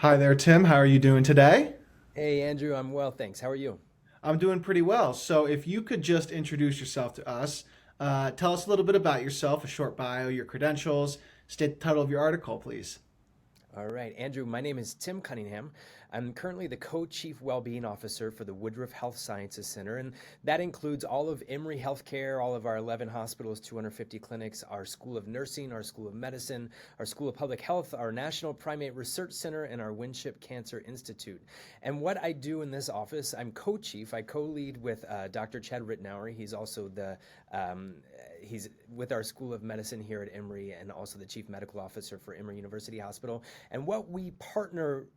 Hi there, Tim. How are you doing today? Hey Andrew, I'm well, thanks. How are you? I'm doing pretty well. So, if you could just introduce yourself to us, tell us a little bit about yourself, a short bio, your credentials, state the title of your article, please. All right, Andrew, my name is Tim Cunningham. I'm currently the Co-Chief Wellbeing Officer for the Woodruff Health Sciences Center, and that includes all of Emory Healthcare, all of our 11 hospitals, 250 clinics, our School of Nursing, our School of Medicine, our School of Public Health, our National Primate Research Center, and our Winship Cancer Institute. And what I do in this office, I'm co-chief. I co-lead with Dr. Chad Rittenauer. He's also um, he's with our School of Medicine here at Emory and also the Chief Medical Officer for Emory University Hospital. And what we partner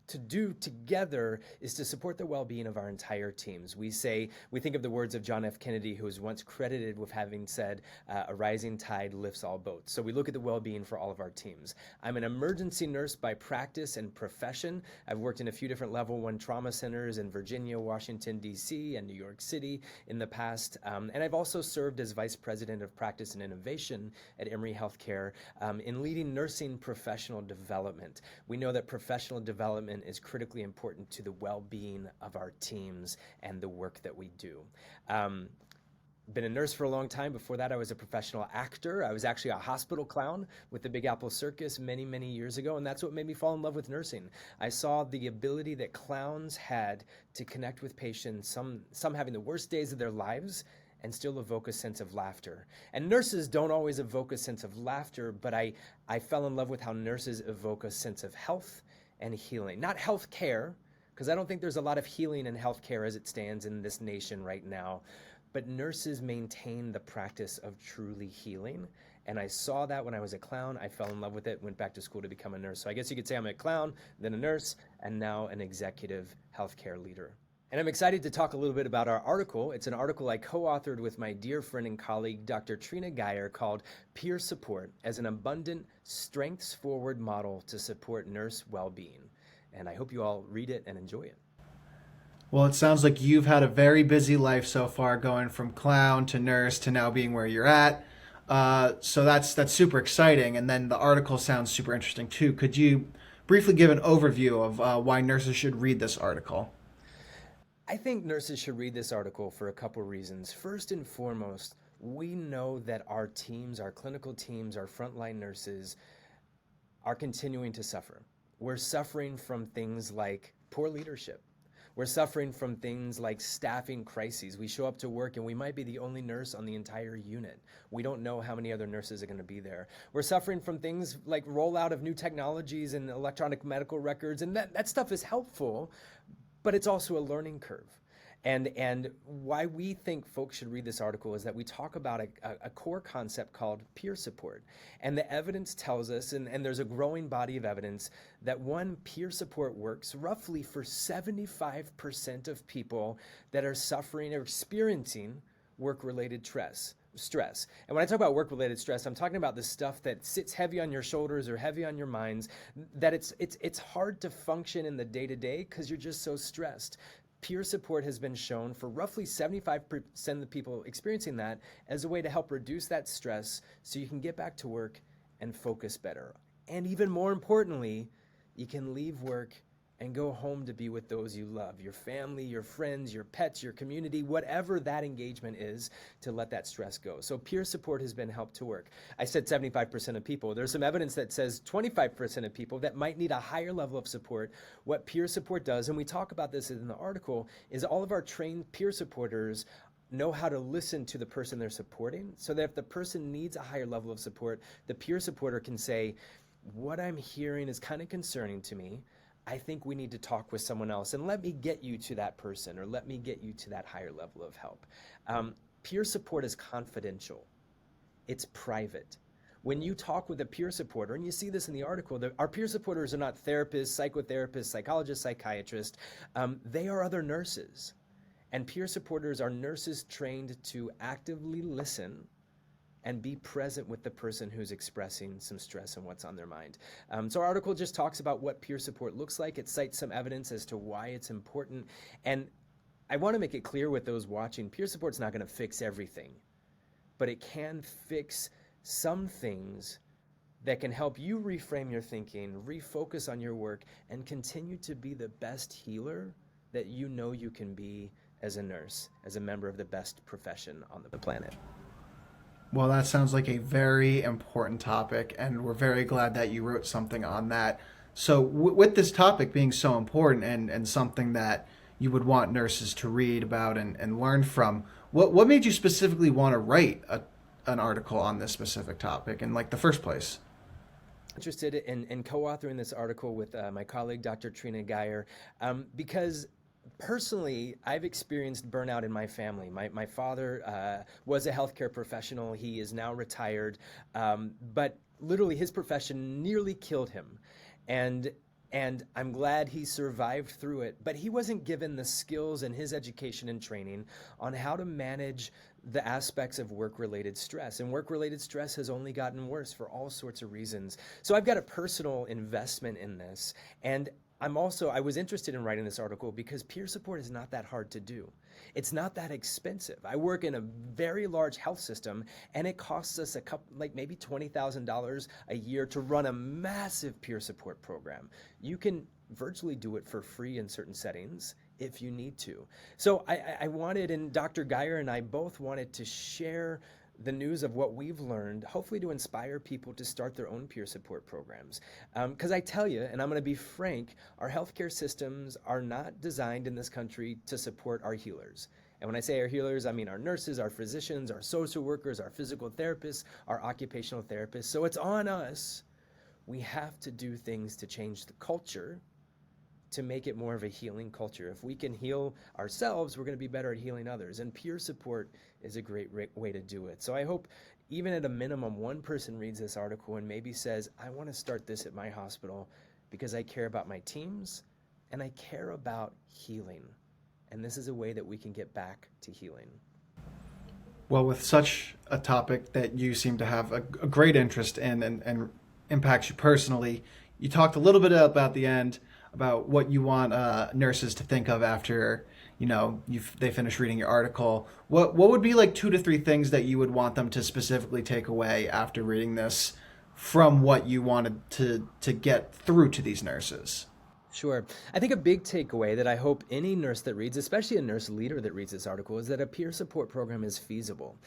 to do together is to support the well-being of our entire teams. We think of the words of John F. Kennedy, who was once credited with having said, a rising tide lifts all boats. So we look at the well-being for all of our teams. I'm an emergency nurse by practice and profession. I've worked in a few different level 1 trauma centers in Virginia, Washington, D.C., and New York City in the past. And I've also served as Vice President of Practice and Innovation at Emory Healthcare in leading nursing professional development. We know that professional development is critically important to the well-being of our teams and the work that we do. Been a nurse for a long time. Before that, I was a professional actor. I was actually a hospital clown with the Big Apple Circus many, many years ago, and that's what made me fall in love with nursing. I saw the ability that clowns had to connect with patients, some having the worst days of their lives, and still evoke a sense of laughter. And nurses don't always evoke a sense of laughter, but I fell in love with how nurses evoke a sense of health and healing. Not health care, because I don't think there's a lot of healing in healthcare as it stands in this nation right now, but nurses maintain the practice of truly healing. And I saw that when I was a clown. I fell in love with it, went back to school to become a nurse. So I guess you could say I'm a clown, then a nurse, and now an executive healthcare leader. And I'm excited to talk a little bit about our article. It's an article I co-authored with my dear friend and colleague, Dr. Trina Geyer, called Peer Support as an Abundant, Strengths-Forward Model to Support Nurse Well-Being. And I hope you all read it and enjoy it. Well, it sounds like you've had a very busy life so far, going from clown to nurse to now being where you're at. So that's super exciting. And then the article sounds super interesting too. Could you briefly give an overview of why nurses should read this article? I think nurses should read this article for a couple reasons. First and foremost, we know that our teams, our clinical teams, our frontline nurses are continuing to suffer. We're suffering from things like poor leadership. We're suffering from things like staffing crises. We show up to work and we might be the only nurse on the entire unit. We don't know how many other nurses are going to be there. We're suffering from things like rollout of new technologies and electronic medical records, and that stuff is helpful, but it's also a learning curve. And why we think folks should read this article is that we talk about a core concept called peer support. And the evidence tells us, and there's a growing body of evidence, that one, peer support works roughly for 75% of people that are suffering or experiencing work-related stress. And when I talk about work-related stress, I'm talking about the stuff that sits heavy on your shoulders or heavy on your minds, that it's hard to function in the day-to-day because you're just so stressed. Peer support has been shown for roughly 75% of the people experiencing that as a way to help reduce that stress so you can get back to work and focus better. And even more importantly, you can leave work and go home to be with those you love, your family, your friends, your pets, your community, whatever that engagement is, to let that stress go. So peer support has been helped to work. I said 75% of people. There's some evidence that says 25% of people that might need a higher level of support. What peer support does, and we talk about this in the article, is all of our trained peer supporters know how to listen to the person they're supporting, so that if the person needs a higher level of support, the peer supporter can say, what I'm hearing is kind of concerning to me. I think we need to talk with someone else, and let me get you to that person, or let me get you to that higher level of help. Peer support is confidential. It's private. When you talk with a peer supporter, and you see this in the article, our peer supporters are not therapists, psychotherapists, psychologists, psychiatrists. They are other nurses. And peer supporters are nurses trained to actively listen and be present with the person who's expressing some stress and what's on their mind. So our article just talks about what peer support looks like. It cites some evidence as to why it's important. And I want to make it clear with those watching, peer support's not going to fix everything, but it can fix some things that can help you reframe your thinking, refocus on your work, and continue to be the best healer that you know you can be as a nurse, as a member of the best profession on the planet. Well, that sounds like a very important topic, and we're very glad that you wrote something on that. So, with this topic being so important and something that you would want nurses to read about and learn from, what made you specifically want to write an article on this specific topic in like the first place? Interested in co-authoring this article with my colleague, Dr. Trina Geyer, because personally, I've experienced burnout in my family. My father was a healthcare professional. He is now retired, but literally his profession nearly killed him. And I'm glad he survived through it, but he wasn't given the skills in his education and training on how to manage the aspects of work-related stress. And work-related stress has only gotten worse for all sorts of reasons. So I've got a personal investment in this. And I was interested in writing this article because peer support is not that hard to do. It's not that expensive. I work in a very large health system, and it costs us maybe $20,000 a year to run a massive peer support program. You can virtually do it for free in certain settings if you need to. So I wanted, and Dr. Geyer and I both wanted to share the news of what we've learned, hopefully to inspire people to start their own peer support programs. Because I tell you, and I'm going to be frank, our healthcare systems are not designed in this country to support our healers. And when I say our healers, I mean our nurses, our physicians, our social workers, our physical therapists, our occupational therapists. So it's on us. We have to do things to change the culture to make it more of a healing culture. If we can heal ourselves, we're going to be better at healing others. And peer support is a great way to do it. So I hope even at a minimum, one person reads this article and maybe says, I want to start this at my hospital because I care about my teams and I care about healing. And this is a way that we can get back to healing. Well, with such a topic that you seem to have a great interest in and impacts you personally, you talked a little bit about the end about what you want nurses to think of after they finish reading your article. What would be like 2 to 3 things that you would want them to specifically take away after reading this from what you wanted to get through to these nurses? Sure. I think a big takeaway that I hope any nurse that reads, especially a nurse leader that reads this article, is that a peer support program is feasible.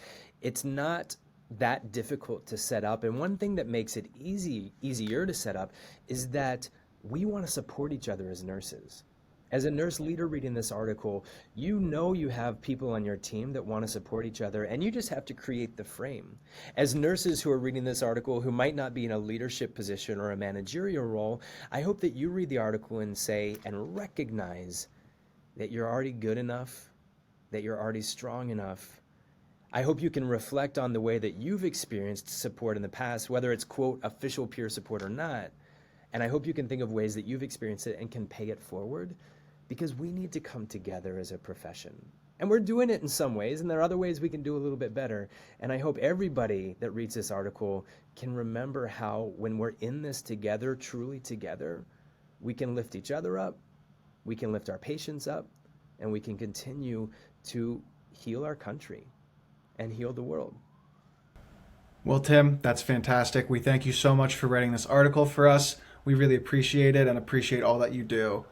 It's not that difficult to set up. And one thing that makes it easier to set up is that we want to support each other as nurses. As a nurse leader reading this article, you know you have people on your team that want to support each other, and you just have to create the frame. As nurses who are reading this article who might not be in a leadership position or a managerial role, I hope that you read the article and say and recognize that you're already good enough, that you're already strong enough. I hope you can reflect on the way that you've experienced support in the past, whether it's, quote, official peer support or not. And I hope you can think of ways that you've experienced it and can pay it forward, because we need to come together as a profession. And we're doing it in some ways, and there are other ways we can do a little bit better. And I hope everybody that reads this article can remember how when we're in this together, truly together, we can lift each other up, we can lift our patients up, and we can continue to heal our country and heal the world. Well, Tim, that's fantastic. We thank you so much for writing this article for us. We really appreciate it and appreciate all that you do.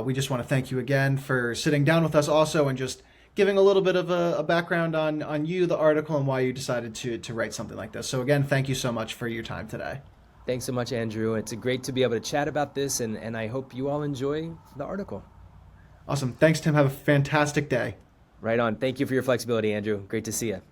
We just want to thank you again for sitting down with us also and just giving a little bit of a background on you, the article, and why you decided to write something like this. So again, thank you so much for your time today. Thanks so much, Andrew. It's great to be able to chat about this, and I hope you all enjoy the article. Awesome. Thanks, Tim. Have a fantastic day. Right on. Thank you for your flexibility, Andrew. Great to see you.